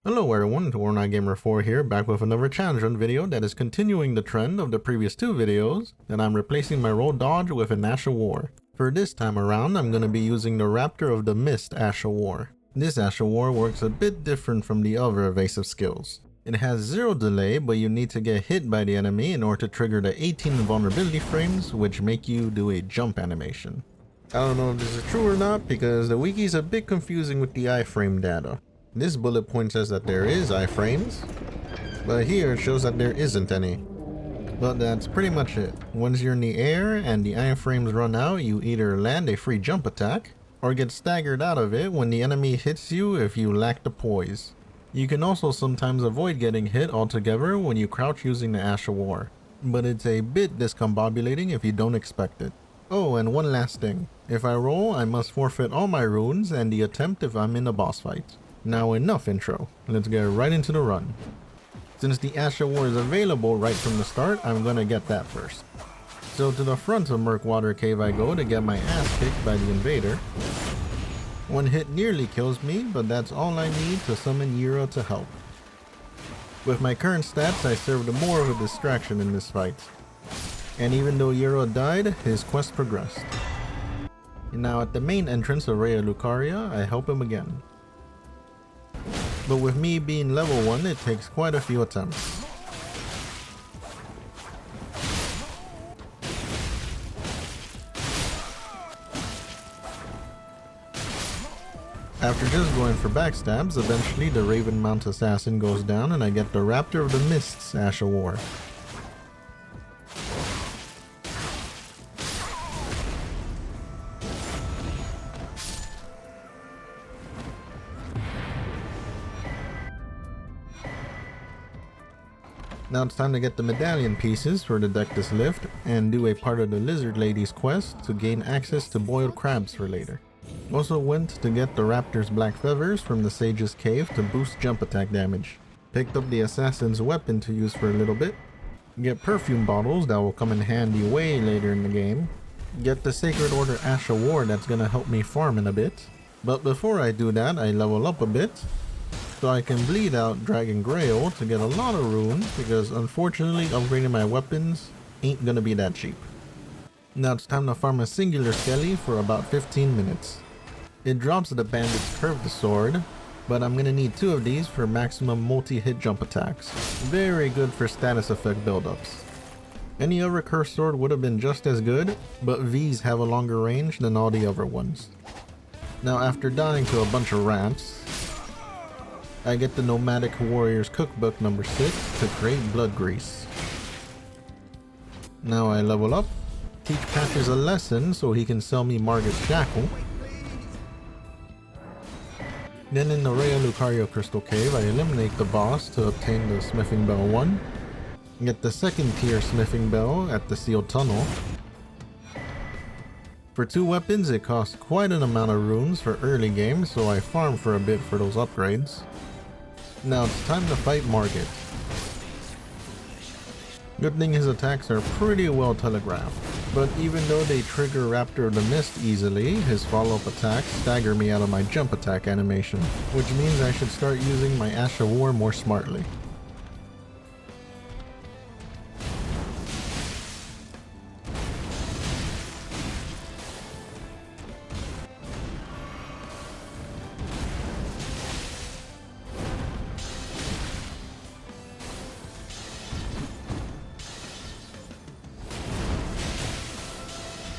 Hello everyone, Origami4 here, back with another challenge run video that is continuing the trend of the previous two videos, that I'm replacing my roll dodge with an Ash of War. For this time around, I'm going to be using the Raptor of the Mist Ash of War. This Ash of War works a bit different from the other evasive skills. It has 0 delay, but you need to get hit by the enemy in order to trigger the 18 vulnerability frames, which make you do a jump animation. I don't know if this is true or not, because the wiki is a bit confusing with the iframe data. This bullet point says that there is iframes, but here it shows that there isn't any. But that's pretty much it. Once you're in the air and the iframes run out, you either land a free jump attack, or get staggered out of it when the enemy hits you if you lack the poise. You can also sometimes avoid getting hit altogether when you crouch using the Ash of War, but it's a bit discombobulating if you don't expect it. Oh, and one last thing. If I roll, I must forfeit all my runes and the attempt if I'm in a boss fight. Now enough intro, let's get right into the run. Since the Ash of War is available right from the start, I'm gonna get that first. So to the front of Murkwater Cave I go to get my ass kicked by the invader. One hit nearly kills me, but that's all I need to summon Yura to help. With my current stats, I served more of a distraction in this fight. And even though Yura died, his quest progressed. Now at the main entrance of Raya Lucaria, I help him again. But with me being level 1, it takes quite a few attempts. After just going for backstabs, eventually the Raven Mount Assassin goes down and I get the Raptor of the Mist's Ash of War. Now it's time to get the medallion pieces for the Dectus lift and do a part of the Lizard Lady's quest to gain access to boiled crabs for later. Also went to get the Raptor's black feathers from the Sage's cave to boost jump attack damage. Picked up the assassin's weapon to use for a little bit. Get perfume bottles that will come in handy way later in the game. Get the Sacred Order Ash of War that's gonna help me farm in a bit. But before I do that, I level up a bit, so I can bleed out Dragon Grail to get a lot of runes, because unfortunately upgrading my weapons ain't gonna be that cheap. Now it's time to farm a singular skelly for about 15 minutes. It drops the Bandit's Curved Sword, but I'm gonna need 2 of these for maximum multi-hit jump attacks. Very good for status effect buildups. Any other cursed sword would have been just as good, but these have a longer range than all the other ones. Now after dying to a bunch of rats, I get the Nomadic Warrior's Cookbook number 6 to create blood grease. Now I level up, teach Patches a lesson so he can sell me Margit's Shackle. Then in the Raya Lucaria Crystal Cave, I eliminate the boss to obtain the Smithing Bell 1. Get the second tier Smithing Bell at the Sealed Tunnel. For 2 weapons, it costs quite an amount of runes for early game, so I farm for a bit for those upgrades. Now it's time to fight Margit. Good thing his attacks are pretty well telegraphed, but even though they trigger Raptor of the Mist easily, his follow-up attacks stagger me out of my jump attack animation, which means I should start using my Ash of War more smartly.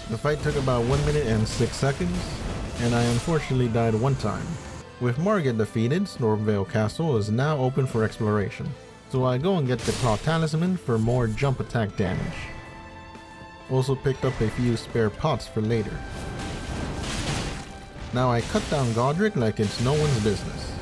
The fight took about 1 minute and 6 seconds, and I unfortunately died 1 time. With Margit defeated, Stormveil Castle is now open for exploration, so I go and get the Claw Talisman for more jump attack damage. Also picked up a few spare pots for later. Now I cut down Godrick like it's no one's business.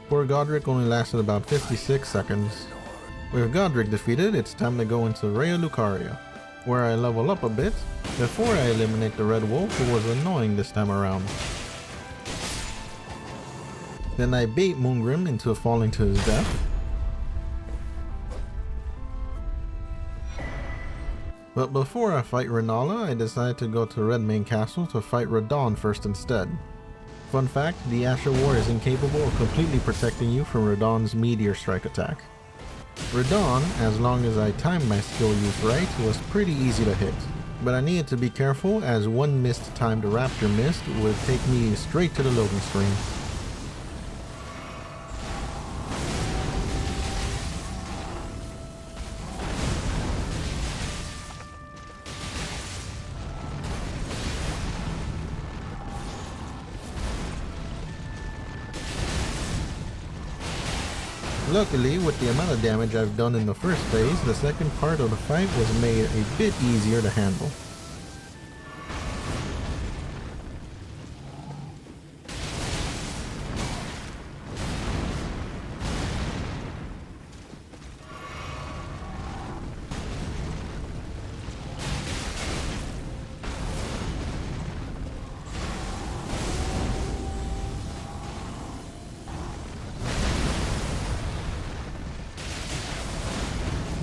Poor Godrick only lasted about 56 seconds. With Godrick defeated, it's time to go into Raya Lucaria, where I level up a bit before I eliminate the Red Wolf, who was annoying this time around. Then I bait Moongrim into falling to his death. But before I fight Rennala, I decided to go to Redmane Castle to fight Radahn first instead. Fun fact, the Asher War is incapable of completely protecting you from Radahn's Meteor Strike attack. Radahn, as long as I timed my skill use right, was pretty easy to hit. But I needed to be careful as one missed timed Raptor mist would take me straight to the loading screen. Luckily, with the amount of damage I've done in the first phase, the second part of the fight was made a bit easier to handle.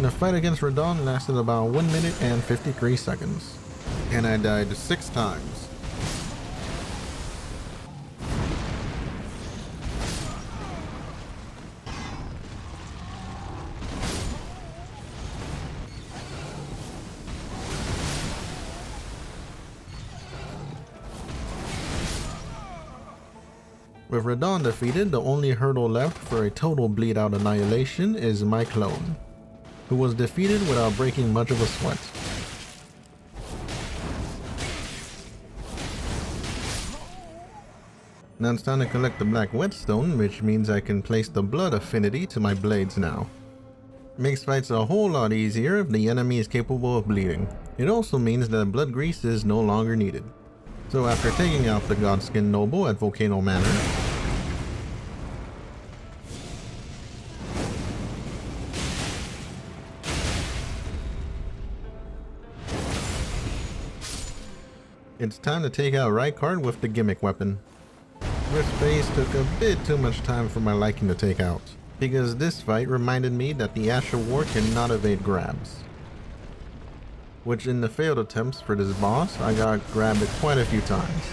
The fight against Radahn lasted about 1 minute and 53 seconds, and I died 6 times. With Radahn defeated, the only hurdle left for a total bleed out annihilation is my clone, who was defeated without breaking much of a sweat. Now it's time to collect the black whetstone, which means I can place the blood affinity to my blades now. Makes fights a whole lot easier if the enemy is capable of bleeding. It also means that blood grease is no longer needed. So after taking out the Godskin noble at Volcano Manor, it's time to take out Rykard with the gimmick weapon. This phase took a bit too much time for my liking to take out, because this fight reminded me that the Asher War cannot evade grabs. Which in the failed attempts for this boss, I got grabbed quite a few times.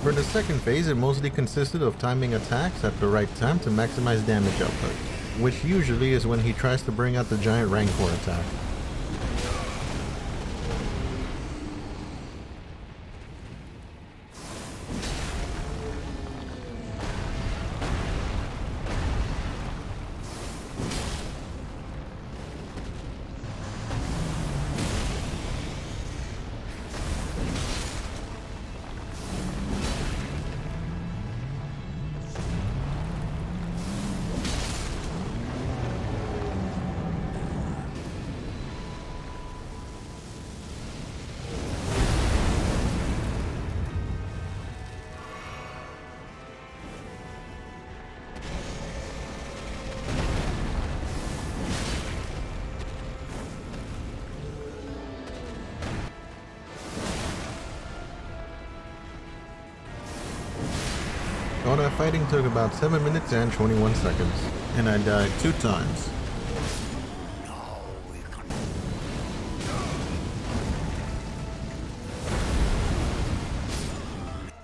For the second phase, it mostly consisted of timing attacks at the right time to maximize damage output, which usually is when he tries to bring out the giant Rancor attack. All that fighting took about 7 minutes and 21 seconds, and I died 2 times.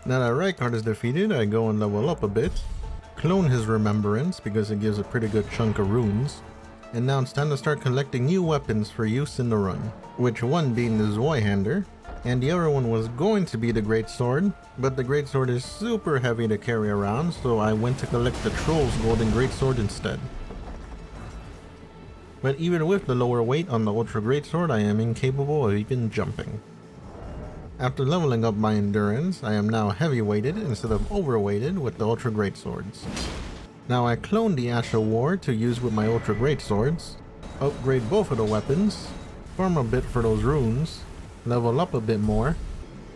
Now that Rykard is defeated, I go and level up a bit, clone his remembrance because it gives a pretty good chunk of runes, and now it's time to start collecting new weapons for use in the run, which one being the Zweihander, and the other one was going to be the Greatsword, but the Greatsword is super heavy to carry around, so I went to collect the Troll's Golden Greatsword instead. But even with the lower weight on the Ultra Greatsword, I am incapable of even jumping. After leveling up my endurance, I am now heavy-weighted instead of overweighted with the Ultra Great Swords. Now I clone the Ash of War to use with my Ultra Great Swords, upgrade both of the weapons, farm a bit for those runes, level up a bit more,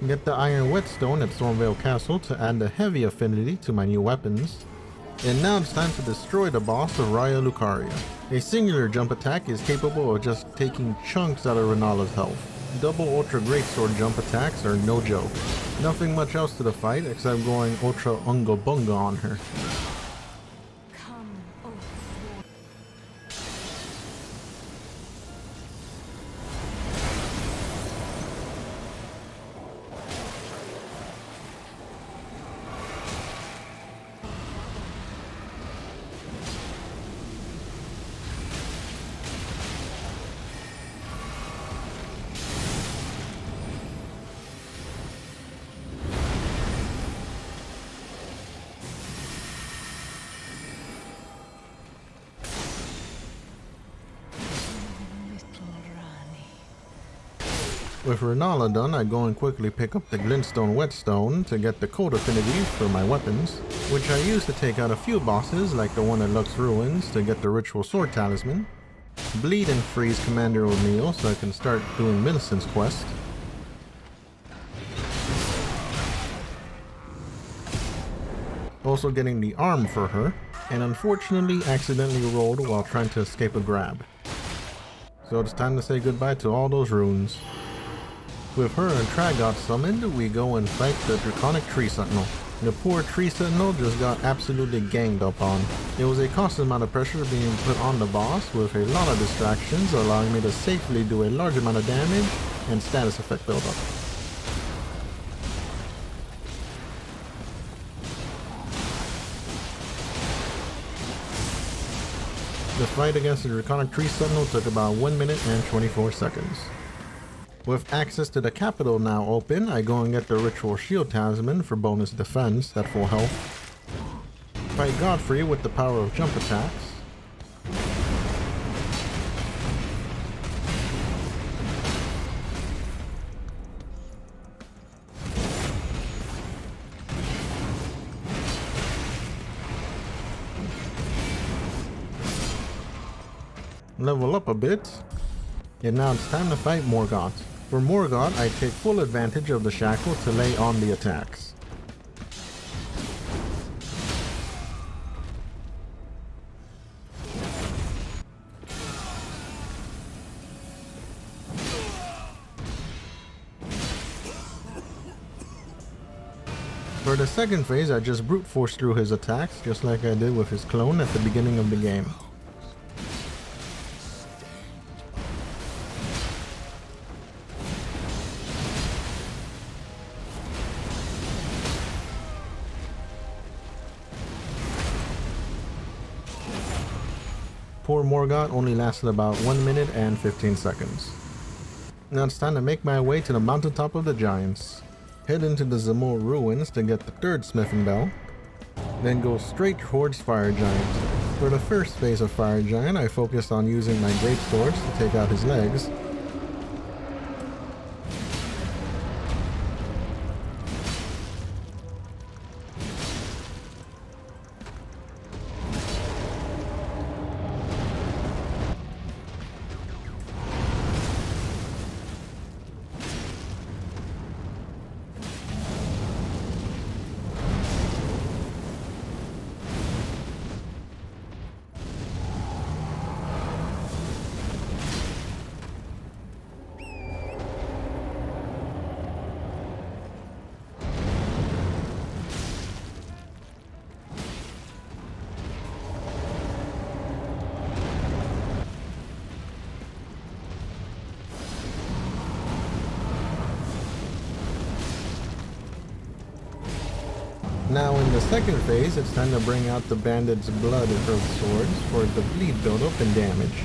get the Iron Whetstone at Stormveil Castle to add the heavy affinity to my new weapons, and now it's time to destroy the boss of Raya Lucaria. A singular jump attack is capable of just taking chunks out of Rennala's health. Double Ultra Greatsword jump attacks are no joke. Nothing much else to the fight except going Ultra Unga Bunga on her. With Rennala done, I go and quickly pick up the Glintstone Whetstone to get the code affinities for my weapons, which I use to take out a few bosses like the one at Lux Ruins to get the Ritual Sword Talisman, bleed and freeze Commander O'Neill so I can start doing Millicent's quest, also getting the arm for her, and unfortunately accidentally rolled while trying to escape a grab. So it's time to say goodbye to all those runes. With her and Tragot summoned, we go and fight the Draconic Tree Sentinel. The poor Tree Sentinel just got absolutely ganged up on. It was a constant amount of pressure being put on the boss with a lot of distractions, allowing me to safely do a large amount of damage and status effect buildup. The fight against the Draconic Tree Sentinel took about 1 minute and 24 seconds. With access to the capital now open, I go and get the Ritual Shield Talisman for bonus defense at full health. Fight Godfrey with the power of jump attacks. Level up a bit. And now it's time to fight Morgott. For Morgott, I take full advantage of the shackle to lay on the attacks. For the second phase, I just brute force through his attacks, just like I did with his clone at the beginning of the game. Poor Morgott only lasted about 1 minute and 15 seconds. Now it's time to make my way to the mountaintop of the giants. Head into the Zamor ruins to get the third smithing bell, then go straight towards Fire Giant. For the first phase of Fire Giant, I focused on using my great swords to take out his legs. Now in the second phase, it's time to bring out the Bandit's Blood Earth Swords for the bleed buildup and damage.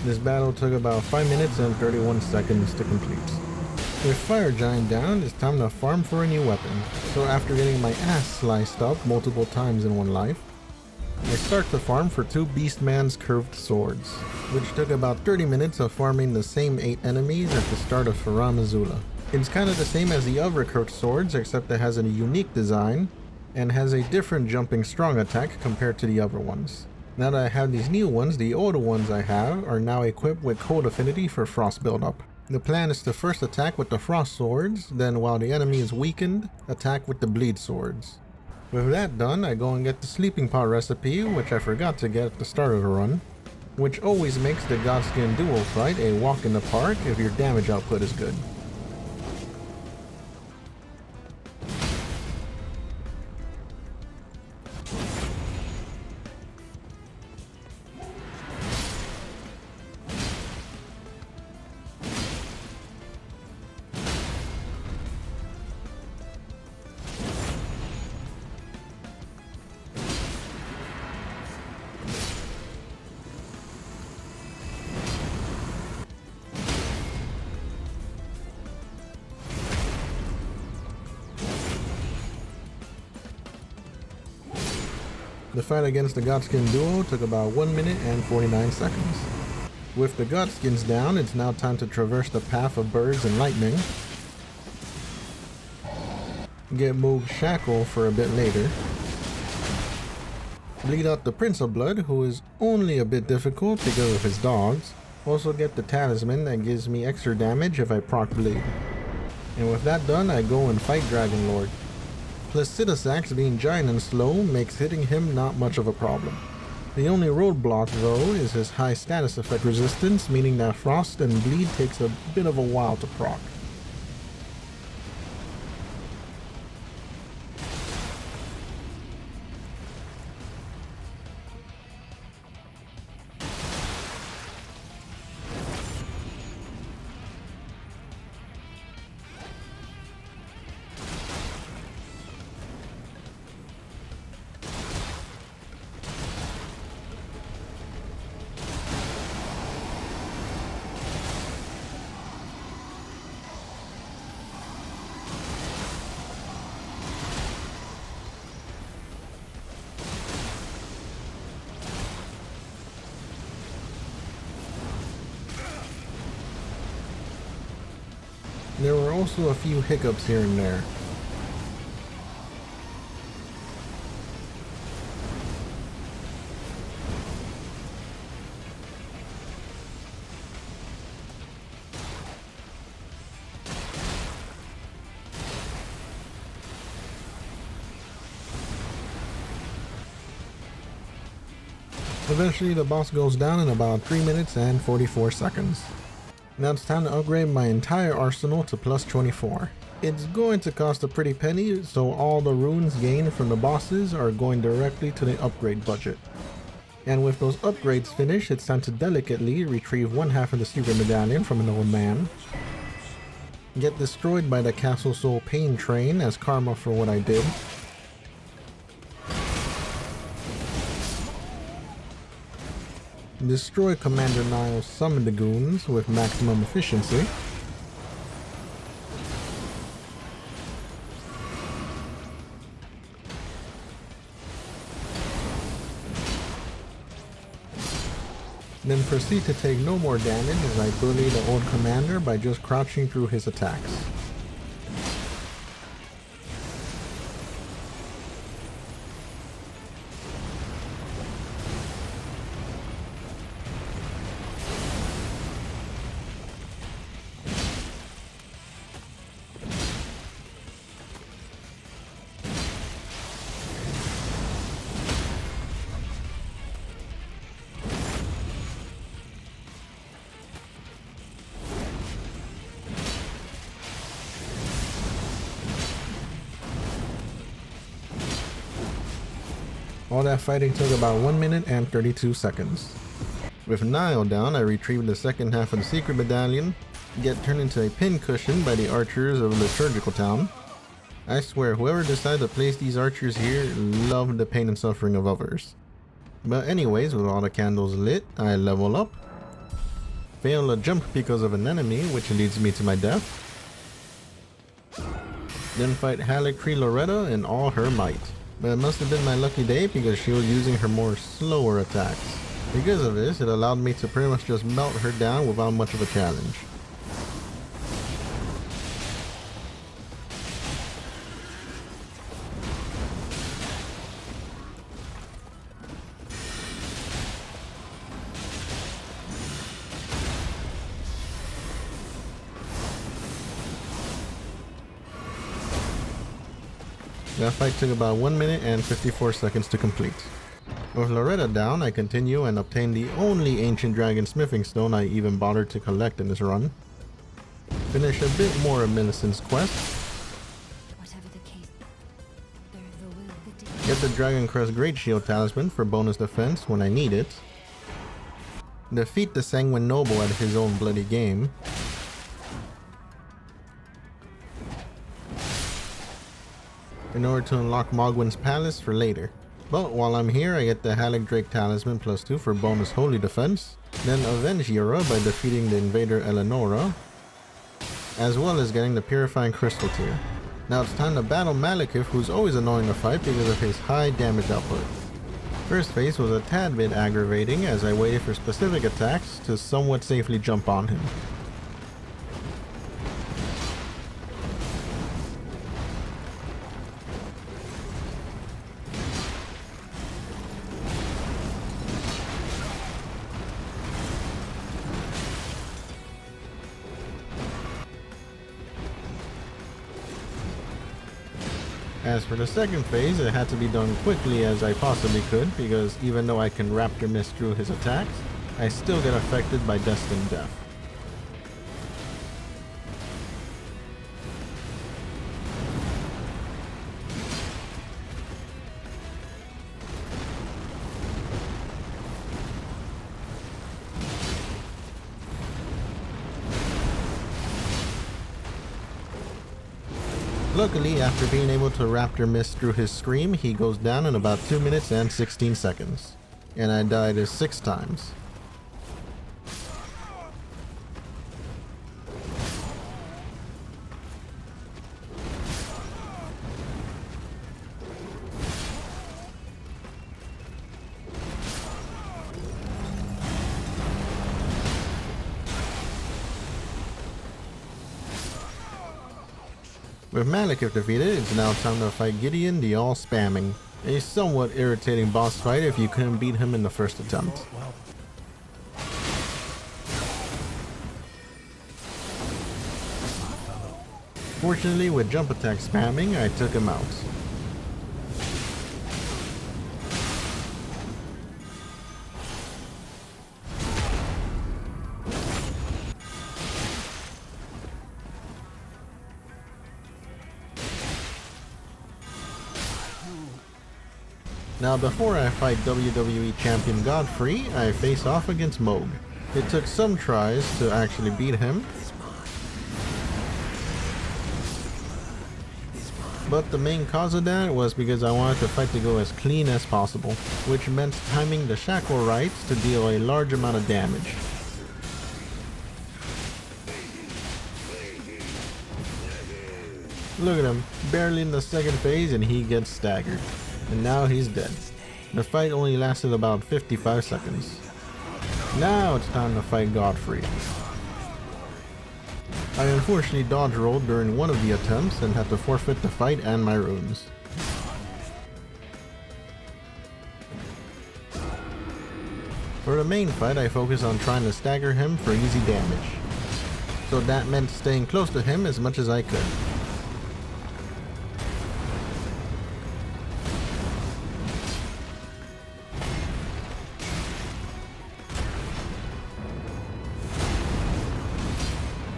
This battle took about 5 minutes and 31 seconds to complete. With Fire Giant down, it's time to farm for a new weapon. So after getting my ass sliced up multiple times in one life, I start to farm for 2 Beastman's curved swords, which took about 30 minutes of farming the same 8 enemies at the start of Faram Azula. It's kind of the same as the other curved swords, except it has a unique design and has a different jumping strong attack compared to the other ones. Now that I have these new ones, the older ones I have are now equipped with cold affinity for frost buildup. The plan is to first attack with the frost swords, then while the enemy is weakened, attack with the bleed swords. With that done, I go and get the sleeping pot recipe, which I forgot to get at the start of the run, which always makes the Godskin duo fight a walk in the park if your damage output is good. The fight against the Godskin duo took about 1 minute and 49 seconds. With the Godskins down, it's now time to traverse the path of birds and lightning. Get Mohg's shackle for a bit later. Bleed out the Prince of Blood, who is only a bit difficult because of his dogs. Also get the talisman that gives me extra damage if I proc bleed. And with that done, I go and fight Dragonlord. Placidusax, being giant and slow, makes hitting him not much of a problem. The only roadblock though is his high status effect resistance, meaning that frost and bleed takes a bit of a while to proc. There were also a few hiccups here and there. Eventually the boss goes down in about 3 minutes and 44 seconds. Now it's time to upgrade my entire arsenal to plus 24. It's going to cost a pretty penny, so all the runes gained from the bosses are going directly to the upgrade budget. And with those upgrades finished, it's time to delicately retrieve 1/2 of the secret medallion from an old man. Get destroyed by the Castle Soul Pain Train as karma for what I did. Destroy Commander Niall's summoned goons with maximum efficiency. Then proceed to take no more damage as I bully the old commander by just crouching through his attacks. All that fighting took about 1 minute and 32 seconds. With Niall down, I retrieved the second half of the secret medallion, get turned into a pincushion by the archers of Liturgical Town. I swear, whoever decided to place these archers here loved the pain and suffering of others. But anyways, with all the candles lit, I level up. fail a jump because of an enemy, which leads me to my death. Then fight Haligtree Loretta in all her might. But it must have been my lucky day because she was using her more slower attacks. Because of this, it allowed me to pretty much just melt her down without much of a challenge. That fight took about 1 minute and 54 seconds to complete. With Loretta down, I continue and obtain the only ancient dragon smithing stone I even bothered to collect in this run. Finish a bit more of Millicent's quest. Whatever the case, there the will, the Get the Dragon Crest Great Shield Talisman for bonus defense when I need it. Defeat the Sanguine Noble at his own bloody game. In order to unlock Mohgwyn's Palace for later. But while I'm here, I get the Haligtree Talisman +2 for bonus holy defense, then avenge Yura by defeating the invader Eleonora, as well as getting the Purifying Crystal tier. Now it's time to battle Maliketh, who's always annoying to fight because of his high damage output. First phase was a tad bit aggravating as I waited for specific attacks to somewhat safely jump on him. As for the second phase, it had to be done quickly as I possibly could because even though I can Raptor miss through his attacks, I still get affected by destined death. Luckily, after being able to Raptor miss through his scream, he goes down in about 2 minutes and 16 seconds. And I died 6 times. With Maliketh defeated, it's now time to fight Gideon the All-Spamming. A somewhat irritating boss fight if you couldn't beat him in the first attempt. Fortunately, with jump attack spamming, I took him out. Now before I fight WWE Champion Godfrey, I face off against Mohg. It took some tries to actually beat him, but the main cause of that was because I wanted the fight to go as clean as possible, which meant timing the shackle rights to deal a large amount of damage. Look at him, barely in the second phase and he gets staggered. And now he's dead. The fight only lasted about 55 seconds. Now it's time to fight Godfrey. I unfortunately dodge rolled during one of the attempts and had to forfeit the fight and my runes. For the main fight, I focused on trying to stagger him for easy damage. So that meant staying close to him as much as I could.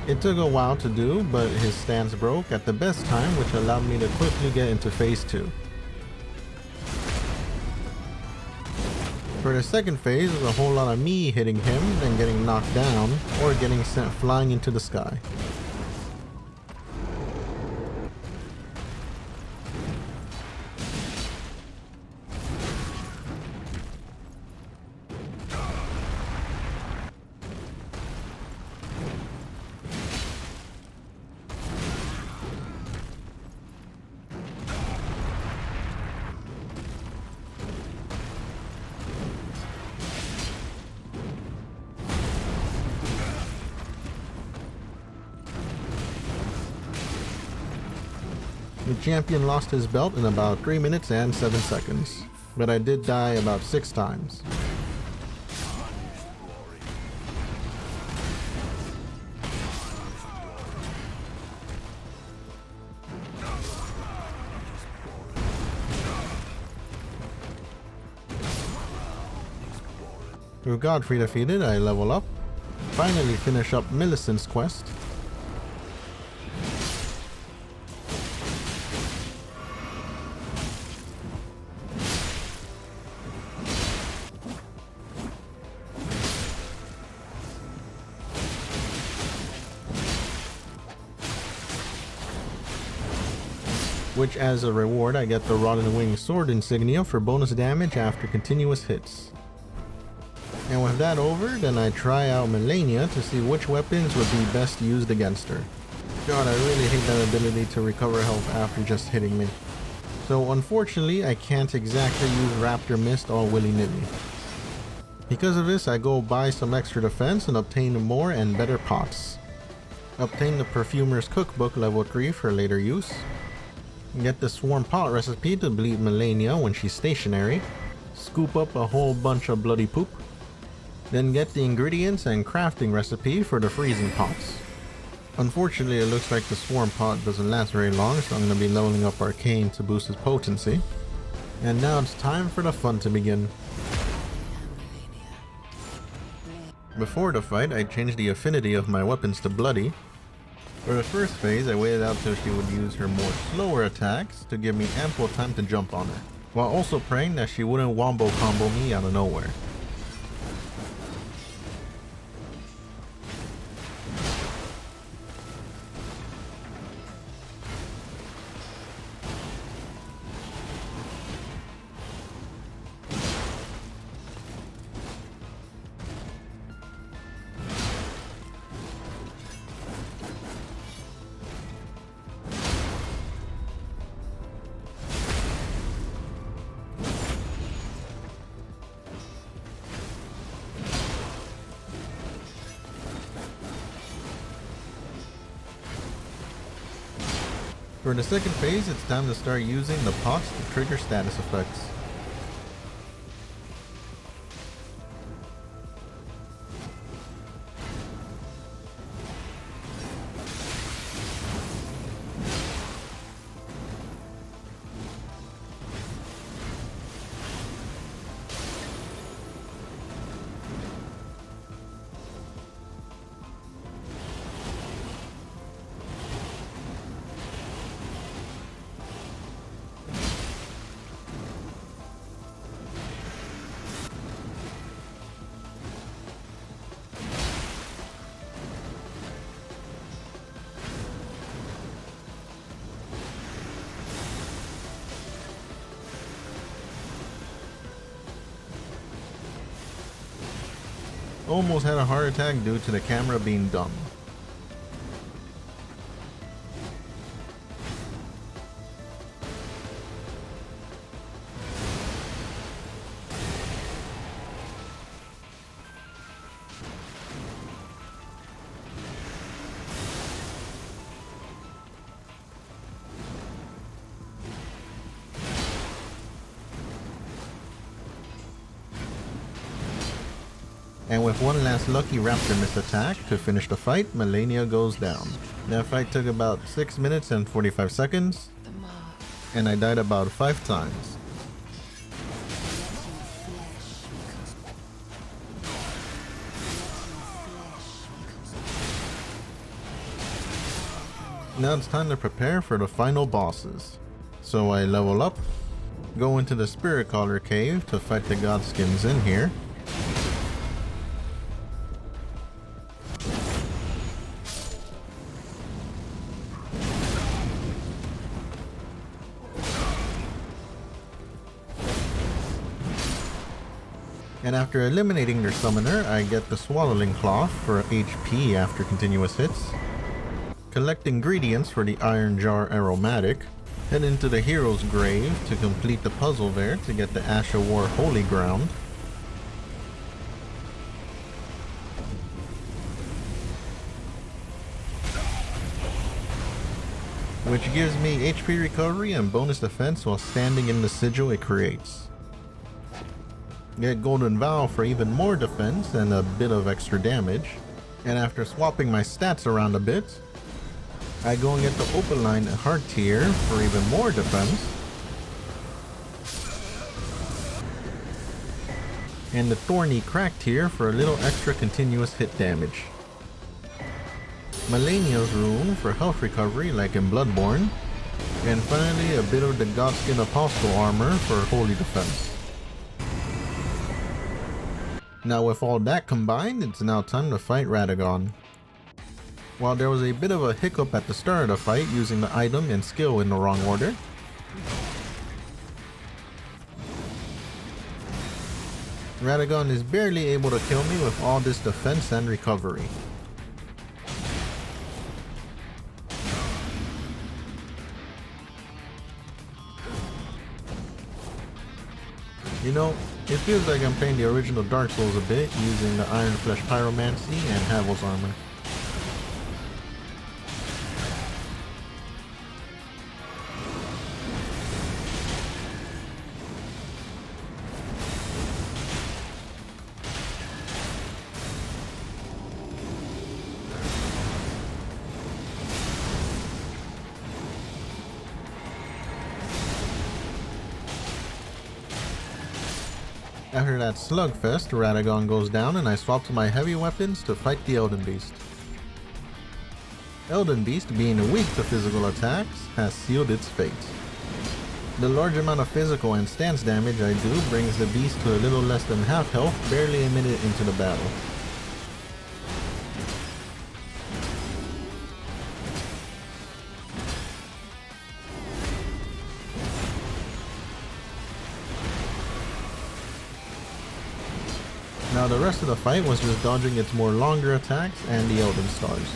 It took a while to do, but his stance broke at the best time, which allowed me to quickly get into phase 2. For the second phase, it was a whole lot of me hitting him and getting knocked down, or getting sent flying into the sky. The champion lost his belt in about 3 minutes and 7 seconds, but I did die about 6 times. With Godfrey defeated, I level up, finally finish up Millicent's quest. Which as a reward I get the Rotten Wing Sword insignia for bonus damage after continuous hits. And with that over, then I try out Malenia to see which weapons would be best used against her. God, I really hate that ability to recover health after just hitting me. So unfortunately, I can't exactly use Raptor Mist all willy-nilly. Because of this, I go buy some extra defense and obtain more and better pots. Obtain the Perfumer's Cookbook level 3 for later use. Get the Swarm Pot recipe to bleed Malenia when she's stationary. Scoop up a whole bunch of bloody poop. Then get the ingredients and crafting recipe for the freezing pots. Unfortunately, it looks like the Swarm Pot doesn't last very long, so I'm going to be leveling up Arcane to boost its potency. And now it's time for the fun to begin. Before the fight, I changed the affinity of my weapons to bloody. For the first phase, I waited out till she would use her more slower attacks to give me ample time to jump on her, while also praying that she wouldn't wombo combo me out of nowhere. For the second phase, it's time to start using the pots to trigger status effects. Almost had a heart attack due to the camera being dumb. And with one last lucky Raptor Mist attack to finish the fight, Malenia goes down. That fight took about 6 minutes and 45 seconds, and I died about 5 times. Now it's time to prepare for the final bosses. So I level up, go into the Spirit Caller cave to fight the Godskins in here. And after eliminating their summoner, I get the Swallowing Cloth for HP after continuous hits. Collect ingredients for the Iron Jar Aromatic. Head into the Hero's Grave to complete the puzzle there to get the Ash of War Holy Ground. which gives me HP recovery and bonus defense while standing in the sigil it creates. Get Golden Vow for even more defense and a bit of extra damage. And after swapping my stats around a bit, I go and get the Opaline Heart tier for even more defense. And the Thorny Crack tier for a little extra continuous hit damage. Malenia's rune for health recovery like in Bloodborne. And finally a bit of the Godskin Apostle armor for holy defense. Now with all that combined, it's now time to fight Radagon. While there was a bit of a hiccup at the start of the fight using the item and skill in the wrong order, Radagon is barely able to kill me with all this defense and recovery. You know, it feels like I'm playing the original Dark Souls a bit, using the Iron Flesh Pyromancy and Havel's armor. After that slugfest, Radagon goes down and I swap to my heavy weapons to fight the Elden Beast. Elden Beast, being weak to physical attacks, has sealed its fate. The large amount of physical and stance damage I do brings the beast to a little less than half health barely a minute into the battle. Now the rest of the fight was just dodging its more longer attacks and the Elden Stars.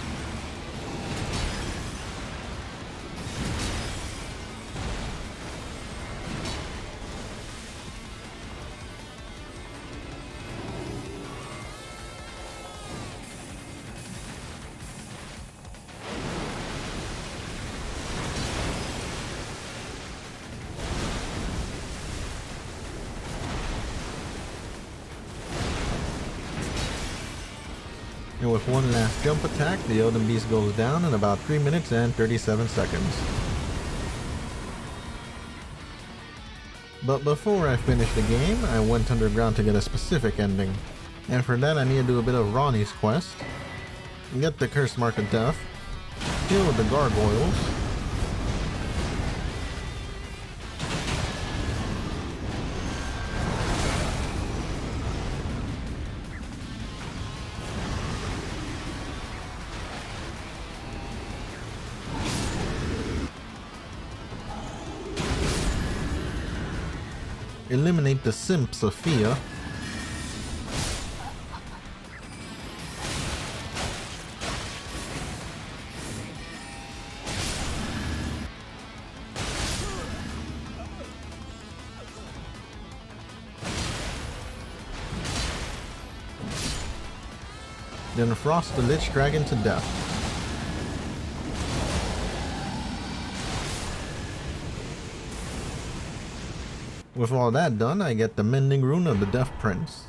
And with one last jump attack, the Elden Beast goes down in about 3 minutes and 37 seconds. But before I finished the game, I went underground to get a specific ending. And for that I need to do a bit of Ronnie's quest, get the Curse Mark of Death, kill the gargoyles, eliminate the Simp Sophia, then frost the Lich Dragon to death. With all that done, I get the Mending Rune of the Death Prince.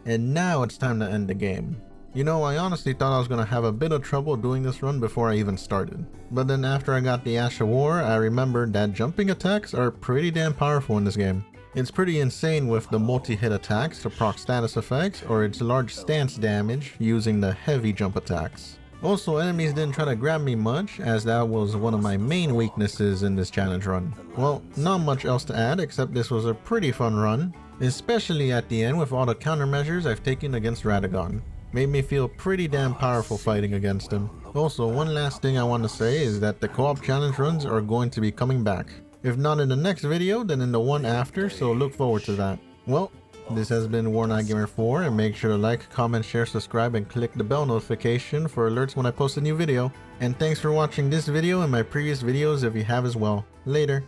And now it's time to end the game. You know, I honestly thought I was gonna have a bit of trouble doing this run before I even started. But then after I got the Ash of War, I remembered that jumping attacks are pretty damn powerful in this game. It's pretty insane with the multi-hit attacks to proc status effects or its large stance damage using the heavy jump attacks. Also, enemies didn't try to grab me much, as that was one of my main weaknesses in this challenge run. Well, not much else to add except this was a pretty fun run, especially at the end with all the countermeasures I've taken against Radagon. Made me feel pretty damn powerful fighting against him. Also, one last thing I want to say is that the co-op challenge runs are going to be coming back. If not in the next video, then in the one after, so look forward to that. Well, this has been Worn-Eyed Gamer 4, and make sure to like, comment, share, subscribe, and click the bell notification for alerts when I post a new video. And thanks for watching this video and my previous videos if you have as well. Later.